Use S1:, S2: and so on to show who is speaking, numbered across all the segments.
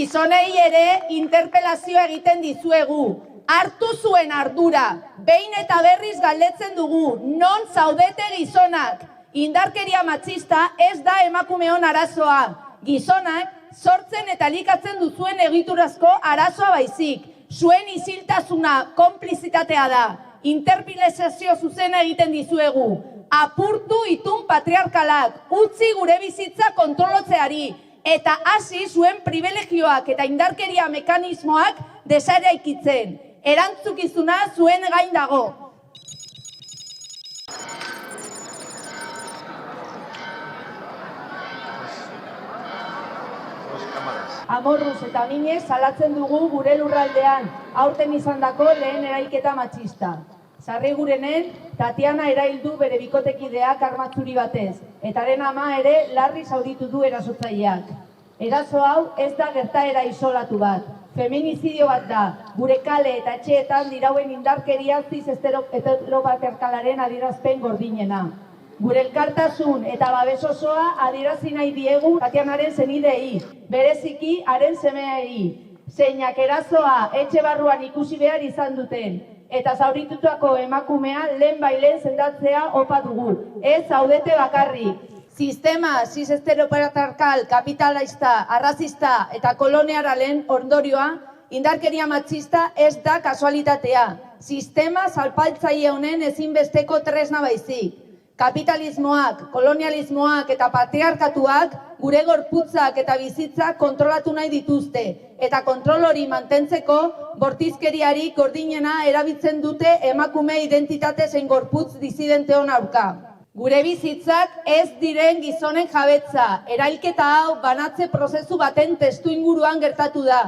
S1: Gizonei ere interpelazioa egiten dizuegu. Hartu zuen ardura, behin eta berriz galdetzen dugu, non zaudete gizonak? Indarkeria matxista ez da emakumeon arazoa. Gizonak sortzen eta elikatzen duzuen egiturazko arazoa baizik. Zuen isiltasuna konplizitatea da. Interpelazio zuzena egiten dizuegu. Apurtu itun patriarkalak, utzi gure bizitza kontrolotzeari, eta hasi zuen privilegioak eta indarkeria mekanismoak deseraikitzen. Erantzukizuna zuen gain dago. Amorruz eta minez salatzen dugu gure lurraldean, aurten izandako lehen erailketa matxista. Sarrigurenen, Tatiana eraildu bere bikotekideak armatzuri batez, eta haren ama ere larri zauritu du erasotzaileak. Eraso hau ez da gertaera isolatu bat, feminizidio bat da, gure kale eta etxeetan dirauen indarkeria ziz heteropatriarkalaren adierazpen gordinena. Gure elkartasun eta babes osoa adierazi nahi diegu Tatianaren senidei, bereziki haren semeei, zeinak erasoa etxe barruan ikusi behar izan duten, eta zauritutako emakumea lehenbailen sendatzea opa dugu, ez zaudete bakarrik. Sistema cis-heteropatriarkal, kapitalista, arrazista eta kolonialaren ondorioa, indarkeria matxista ez da kasualitatea. Sistema salpatzaile honen ezinbesteko tresna baizik. Kapitalismoak, kolonialismoak eta patriarkatuak gure gorputzak eta bizitzak kontrolatu nahi dituzte, eta kontrol hori mantentzeko bortizkeriari gordinena erabiltzen dute emakume identitate zein gorputz disidenteon aurka. Gure bizitzak ez diren gizonen jabetza, erailketa hau banatze prozesu baten testuinguruan gertatu da.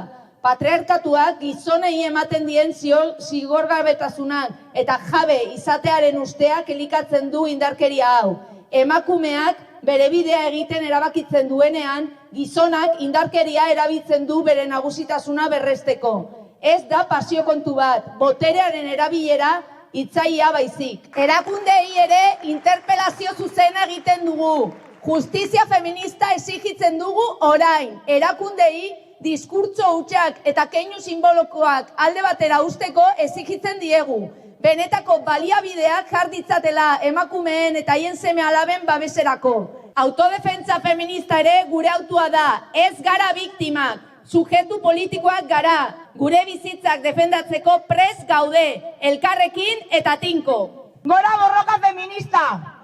S1: Patriarkatuak gizonei ematen dien zigorgabetasunak eta jabe izatearen usteak elikatzen du indarkeria hau. Emakumeak bere bidea egiten erabakitzen duenean, gizonak indarkeria erabiltzen du bere nagusitasuna berresteko. Ez da pasio kontu bat, boterearen erabilera hitzaia baizik. Erakundei ere interpelazio zuzena egiten dugu. Justizia feminista exigitzen dugu orain. Erakundei diskurtso hutsak eta keinu simbolokoak alde batera usteko exigitzen diegu. Benetako baliabideak jar ditzatela emakumeen eta haien seme-alaben babeserako. Autodefentsa feminista ere gure autua da, ez gara biktimak, subjektu politikoak gara, gure bizitzak defendatzeko prest gaude, elkarrekin eta tinko.
S2: Gora borroka feminista!